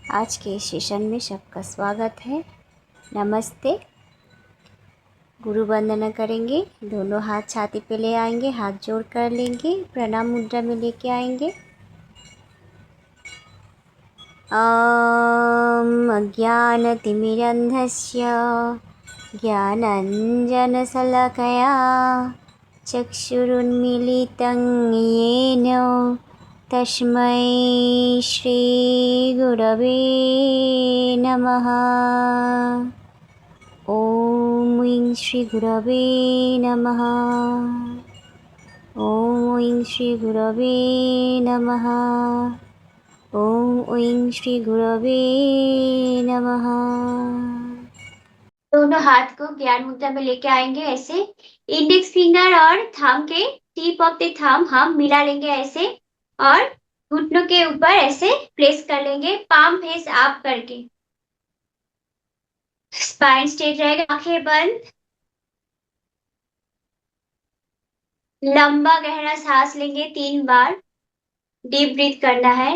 आज के सेशन में सबका स्वागत है। नमस्ते। गुरु वंदना करेंगे। दोनों हाथ छाती पे ले आएंगे, हाथ जोड़ कर लेंगे, प्रणाम मुद्रा में लेके आएंगे। ॐ अज्ञानतिमिरन्धस्य ज्ञानञ्जनशलाकया चक्षुरुन्मीलितं येन तस्मै श्रीगुरवे नमः। ॐ ऐं श्रीगुरवे नमः। ॐ ऐं श्रीगुरवे नमः। ॐ ऐं श्रीगुरवे नमः। दोनों हाथ को ज्ञान मुद्रा में लेके आएंगे ऐसे। इंडेक्स फिंगर और थंब के टिप ऑफ द थंब हम मिला लेंगे ऐसे, और घुटनों के ऊपर ऐसे प्लेस कर लेंगे, पाम फेस अप करके। स्पाइन स्ट्रेट रहेगा, आंखें बंद। लंबा गहरा सांस लेंगे 3 बार। डीप ब्रीथ करना है।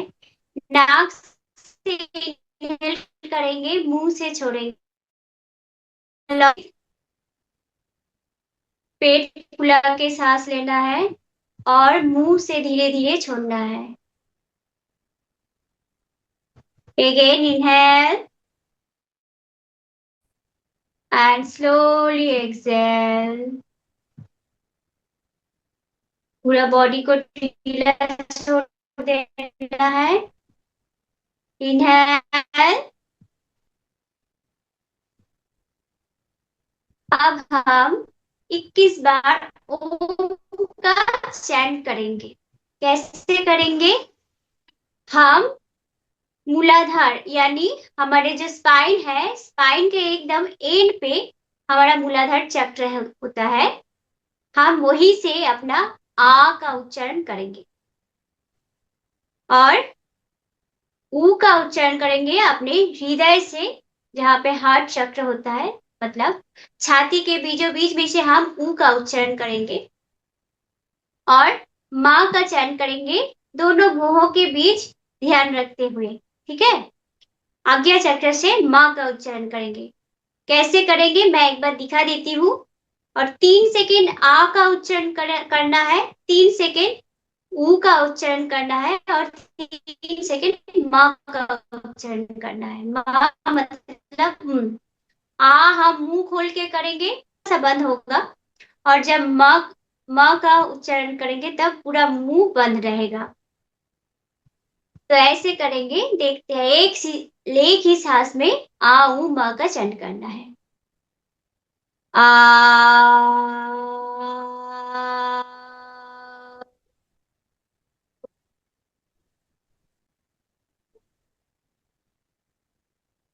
नाक से इनहेल करेंगे, मुंह से छोड़ेंगे। पेट फुला के सांस लेना है और मुंह से धीरे धीरे छोड़ना है। Again inhale and slowly exhale. पूरा बॉडी को ढीला छोड़ देना है। इनहेल। अब हम 21 बार ओम का चैंट करेंगे। कैसे करेंगे? हम मूलाधार यानी हमारे जो स्पाइन है, स्पाइन के एकदम एंड पे हमारा मूलाधार चक्र होता है। हम वही से अपना आ का उच्चारण करेंगे और ऊ का उच्चारण करेंगे अपने हृदय से, जहाँ पे हार्ट चक्र होता है, मतलब छाती के बीचों बीच में से हम ऊ का उच्चारण करेंगे। और माँ का चयन करेंगे दोनों भुवों के बीच ध्यान रखते हुए। ठीक है, आज्ञा चक्र से माँ का उच्चारण करेंगे। कैसे करेंगे मैं एक बार दिखा देती हूँ। और 3 सेकेंड आ का उच्चारण करना है, 3 सेकेंड ऊ का उच्चारण करना है, और 3 सेकेंड माँ का उच्चारण करना है। माँ मतलब आ हम मुंह खोल के करेंगे, ऐसा बंद होगा। और जब माँ माँ का उच्चारण करेंगे तब पूरा मुंह बंद रहेगा। तो ऐसे करेंगे, देखते हैं। एक ही सांस में आ ऊ माँ का चयन करना है। आ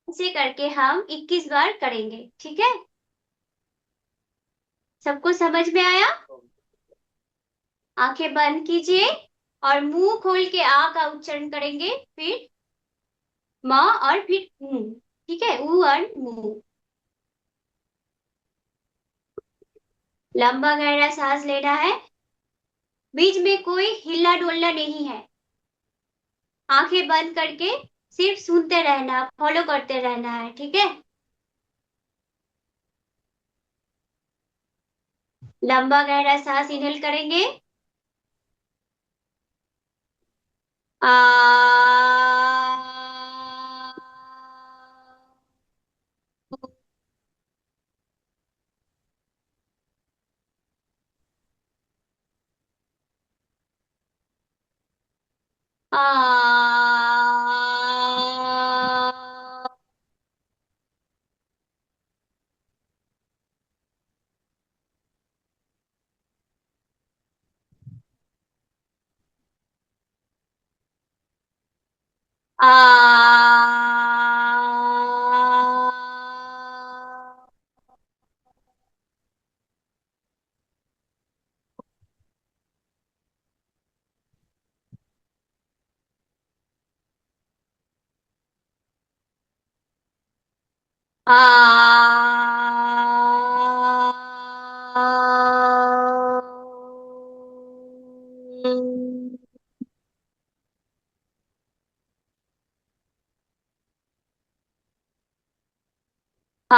ऐसे करके हम 21 बार करेंगे। ठीक है, सबको समझ में आया? आंखें बंद कीजिए और मुंह खोल के आ का उच्चारण करेंगे, फिर माँ और फिर मुंह। ठीक है, ऊ और मुंह। लंबा गहरा सांस लेना है, बीच में कोई हिलना डोलना नहीं है। आंखें बंद करके सिर्फ सुनते रहना, फॉलो करते रहना है। ठीक है, लंबा गहरा सांस इनहेल करेंगे। आ आ आ आ आ आ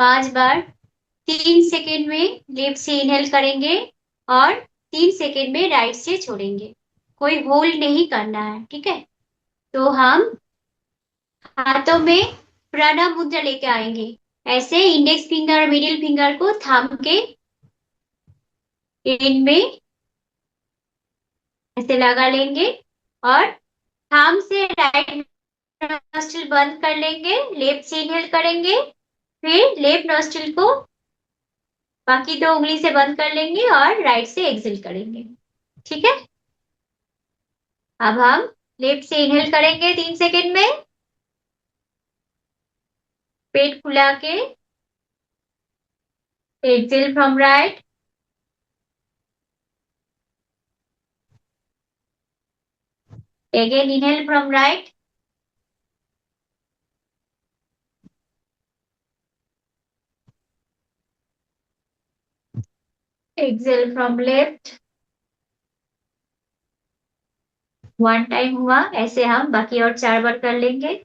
5 बार। 3 सेकेंड में लेफ्ट से इनहेल करेंगे और 3 सेकेंड में राइट से छोड़ेंगे। कोई होल्ड नहीं करना है, ठीक है। तो हम हाथों में प्रणाम मुद्रा लेके आएंगे। ऐसे इंडेक्स फिंगर मिडिल फिंगर को थाम के इनमें ऐसे लगा लेंगे और थाम से राइट नोस्ट्रिल बंद कर लेंगे, लेफ्ट से इनहेल करेंगे, फिर लेफ्ट नोस्ट्रिल को बाकी 2 उंगली से बंद कर लेंगे और राइट से एक्सेल करेंगे, ठीक है। अब हम लेफ्ट से इनहेल करेंगे 3 सेकेंड में, पेट फुला के, exhale from right, again inhale from right, exhale from left. 1 time हुआ, ऐसे हम बाकी और 4 बार कर लेंगे।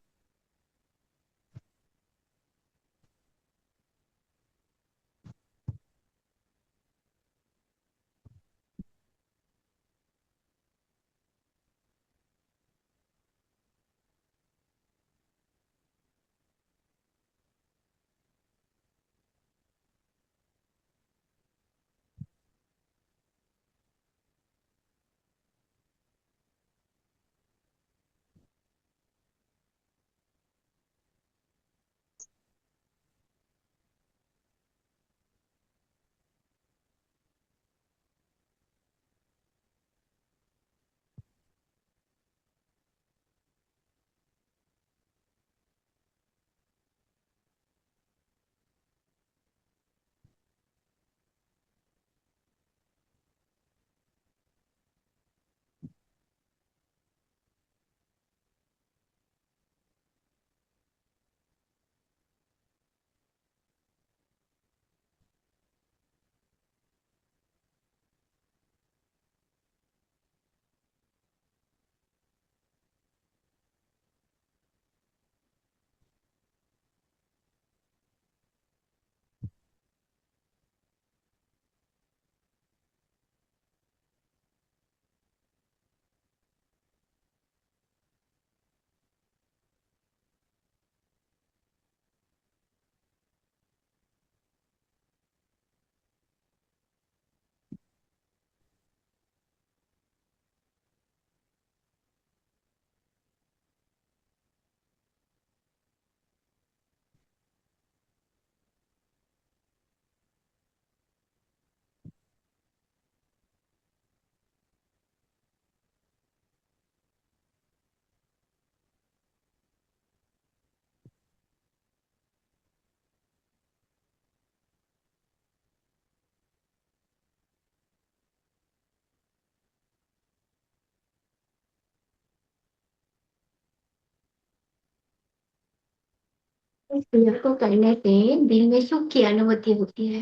इस क्रिया को करने से दिल में सुख की अनुभूति होती है,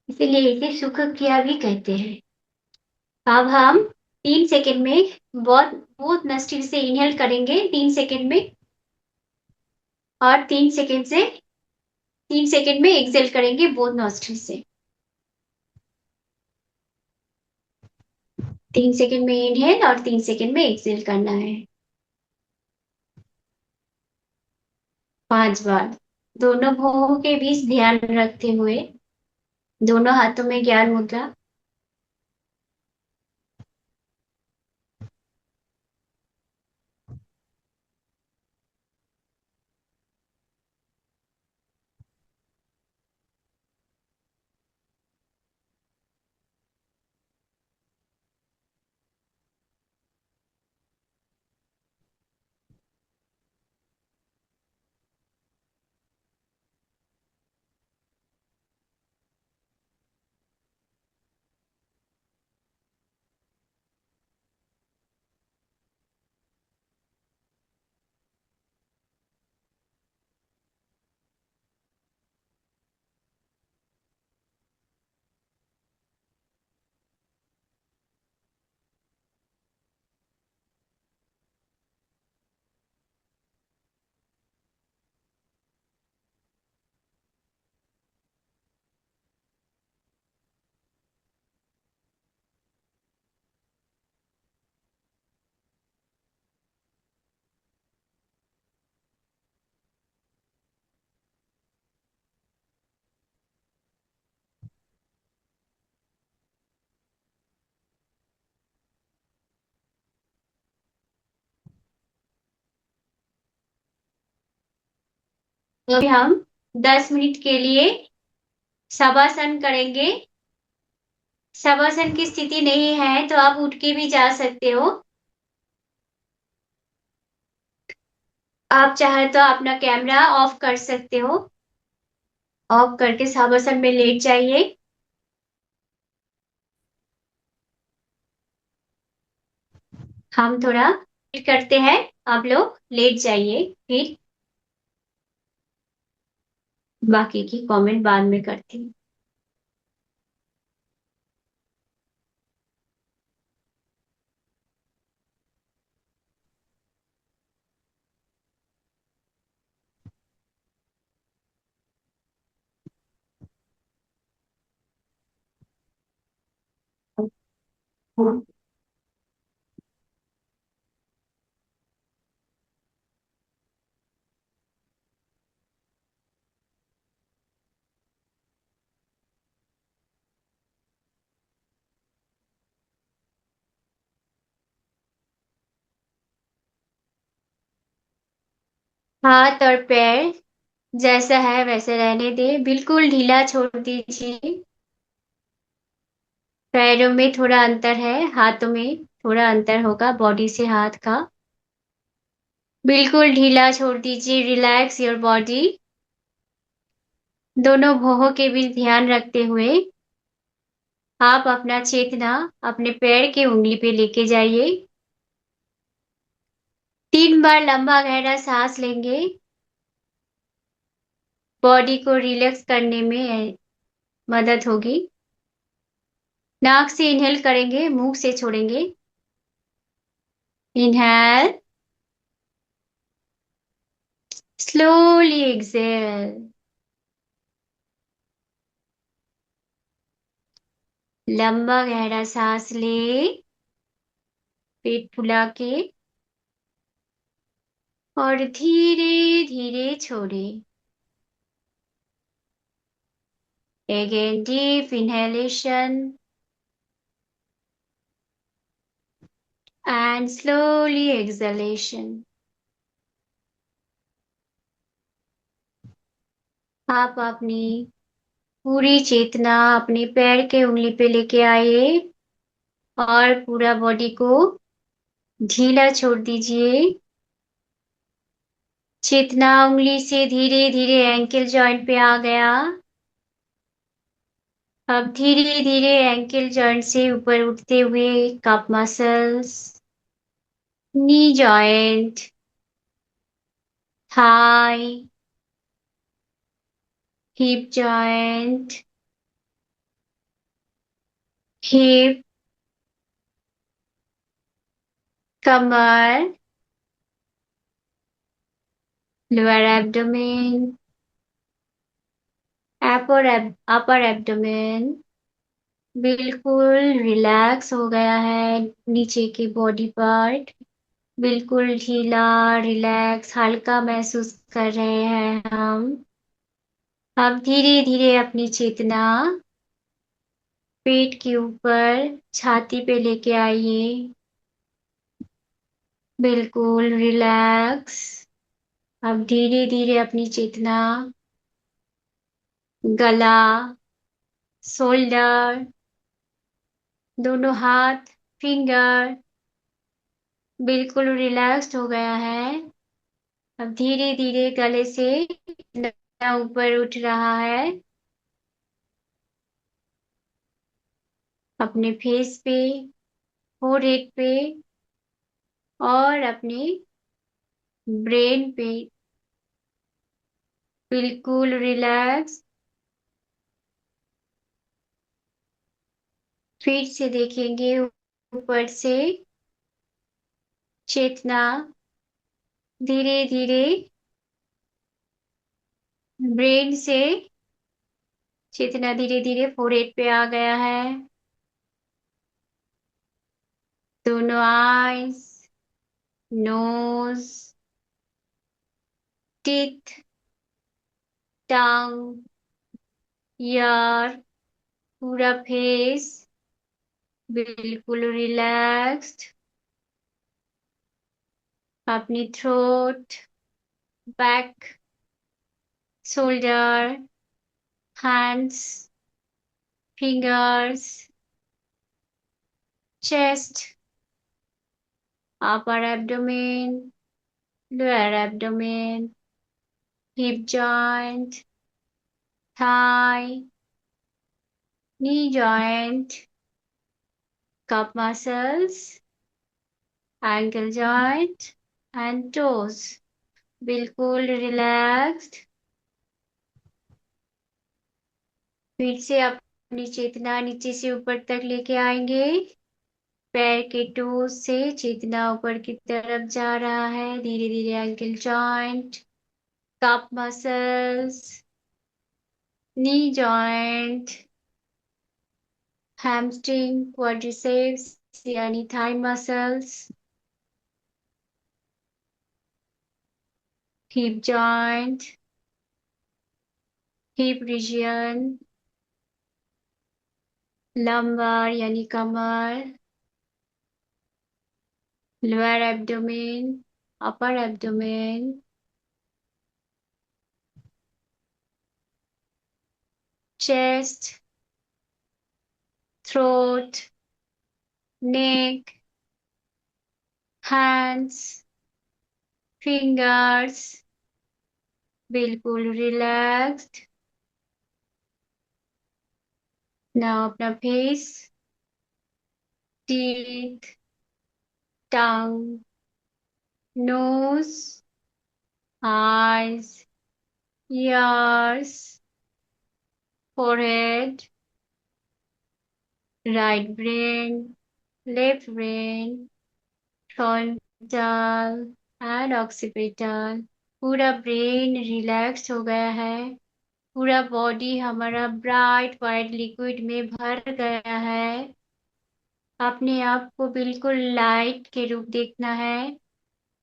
इसीलिए इसे सुख क्रिया भी कहते हैं। अब हम 3 सेकेंड में बहुत बहुत नस्टिल से इनहेल करेंगे 3 सेकेंड में, और 3 सेकेंड में एक्सेल करेंगे बोथ नॉस्ट्रिल से। 3 सेकेंड में इनहेल और 3 सेकेंड में एक्सेल करना है 5 बार। दोनों भौहों के बीच ध्यान रखते हुए दोनों हाथों में ज्ञान मुद्रा। अभी हम 10 मिनट के लिए शवासन करेंगे। शवासन की स्थिति नहीं है तो आप उठ के भी जा सकते हो। आप चाहे तो अपना कैमरा ऑफ कर सकते हो। ऑफ करके शवासन में लेट जाइए। हम थोड़ा वेट करते हैं। आप लोग लेट जाइए, फिर बाकी की कमेंट बाद में करते हैं। हाथ और पैर जैसा है वैसे रहने दे, बिल्कुल ढीला छोड़ दीजिए। पैरों में थोड़ा अंतर है, हाथों में थोड़ा अंतर होगा बॉडी से हाथ का। बिल्कुल ढीला छोड़ दीजिए, रिलैक्स योर बॉडी। दोनों भौहों के बीच ध्यान रखते हुए आप अपना चेतना अपने पैर के उंगली पे लेके जाइए। 3 बार लंबा गहरा सांस लेंगे। बॉडी को रिलैक्स करने में मदद होगी। नाक से इनहेल करेंगे, मुंह से छोड़ेंगे। Inhale, slowly exhale. लंबा गहरा सांस ले, पेट फुला के, और धीरे धीरे छोड़े। Again, deep inhalation and slowly exhalation. आप अपनी पूरी चेतना अपने पैर के उंगली पे लेके आइए और पूरा बॉडी को ढीला छोड़ दीजिए। चेतना उंगली से धीरे धीरे एंकल जॉइंट पे आ गया। अब धीरे धीरे एंकल जॉइंट से ऊपर उठते हुए calf muscles, knee joint, thigh, hip joint, hip, कमर, लोअर एब्डोमेन, अपर एब्डोमेन बिल्कुल रिलैक्स हो गया है। नीचे की बॉडी पार्ट बिल्कुल ढीला, रिलैक्स, हल्का महसूस कर रहे हैं हम। अब धीरे धीरे अपनी चेतना पेट के ऊपर छाती पे लेके आइए। बिल्कुल रिलैक्स। अब धीरे धीरे अपनी चेतना गला, शोल्डर, दोनों हाथ, फिंगर बिल्कुल रिलैक्स्ड हो गया है। अब धीरे धीरे गले से ऊपर उठ रहा है। अपने फेस पे, फोरहेड पे और अपने ब्रेन पे बिल्कुल रिलैक्स। फिर से देखेंगे ऊपर से चेतना धीरे धीरे ब्रेन से चेतना धीरे धीरे फोरहेड पे आ गया है। दोनों आईज, नोज, टीथ, टंग, ईयर, पूरा फेस बिल्कुल रिलैक्स्ड। अपनी throat, back, shoulder, hands, fingers, chest, upper abdomen, lower abdomen, hip joint, thigh, knee joint, calf muscles, ankle joint and toes. बिल्कुल रिलैक्स्ड। फिर से अपनी चेतना नीचे से ऊपर तक लेके आएंगे। पैर के टोज से चेतना ऊपर की तरफ जा रहा है, धीरे धीरे ankle joint, calf muscles, knee joint, hamstring, quadriceps यानी thigh muscles, hip joint, hip region, lumbar यानी कमर, lower abdomen, upper abdomen, chest, throat, neck, hands, fingers, बिल्कुल रिलैक्स्ड। नाउ अपना face, teeth, tongue, nose, eyes, ears, forehead, right brain, left brain, frontal and occipital। पूरा brain relax हो गया है। पूरा body हमारा ब्राइट वाइट लिक्विड में भर गया है। अपने आप को बिल्कुल लाइट के रूप देखना है।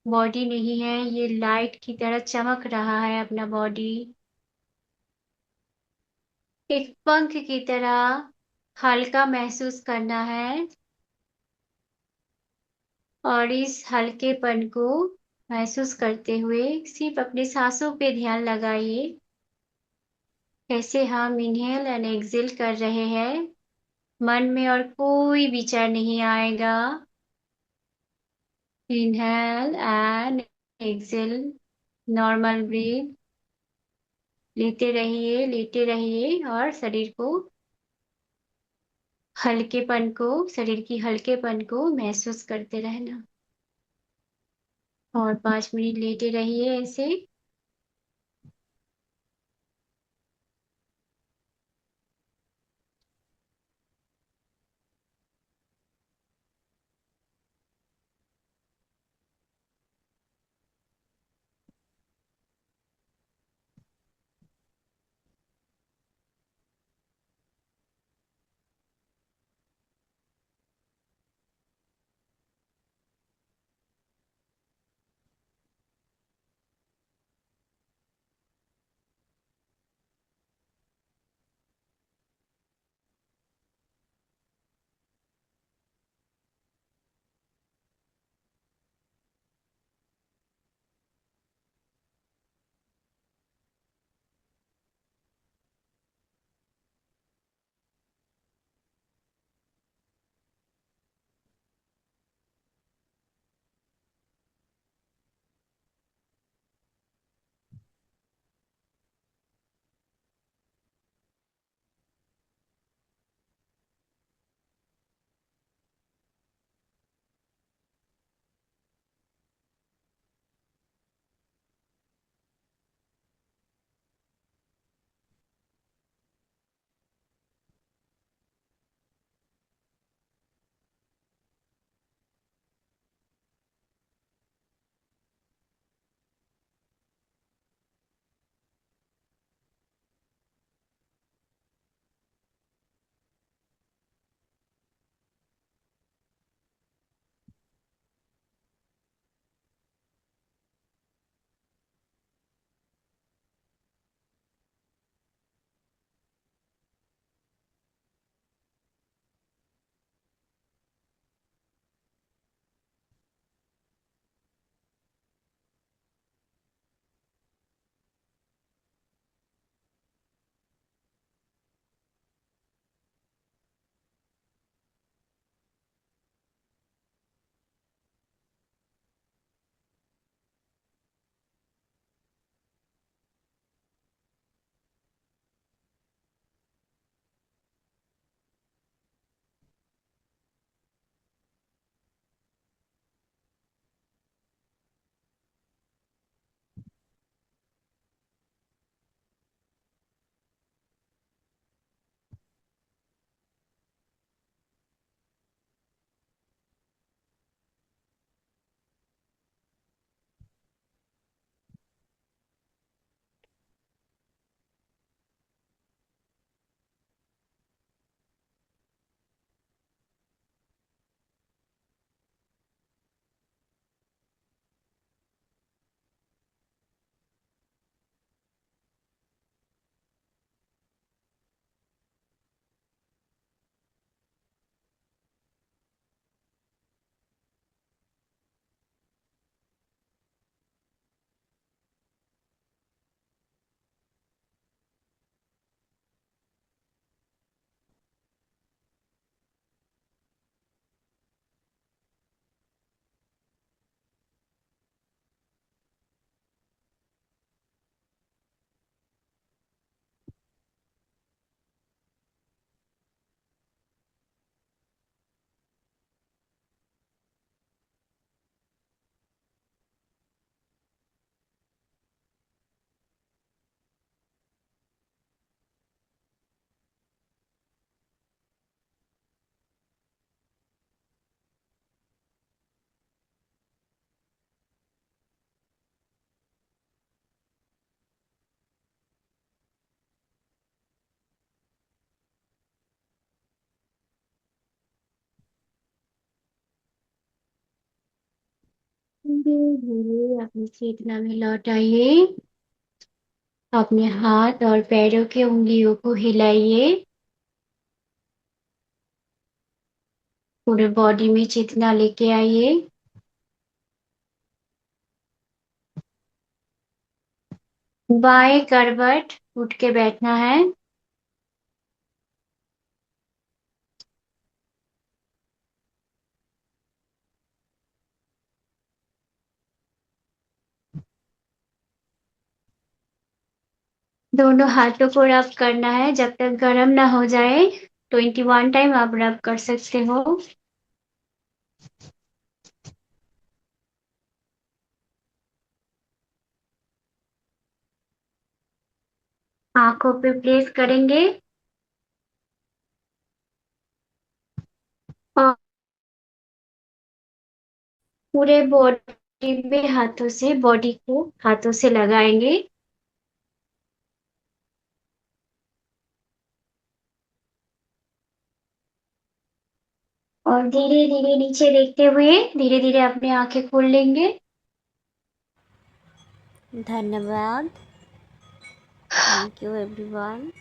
बॉडी नहीं है, ये लाइट की तरह चमक रहा है अपना बॉडी। एक पंख की तरह हल्का महसूस करना है और इस हल्केपन को महसूस करते हुए सिर्फ अपने सांसों पे ध्यान लगाइए। कैसे हम इनहेल एंड एक्सेल कर रहे हैं। मन में और कोई विचार नहीं आएगा। Inhale and exhale, normal breath, लेटे रहिए और शरीर की हल्केपन को महसूस करते रहना। और 5 मिनट लेटे रहिए ऐसे। धीरे अपनी चेतना में लौट आइए। अपने हाथ और पैरों की उंगलियों को हिलाइए। पूरे बॉडी में चेतना लेके आइए। बाएं करवट उठ के बैठना है। दोनों हाथों को रब करना है जब तक गर्म ना हो जाए। 21 टाइम आप रब कर सकते हो। आंखों पे प्रेस करेंगे और पूरे बॉडी में हाथों से बॉडी को हाथों से लगाएंगे। और धीरे धीरे नीचे देखते हुए धीरे धीरे अपनी आंखें खोल लेंगे। धन्यवाद। Thank you everyone.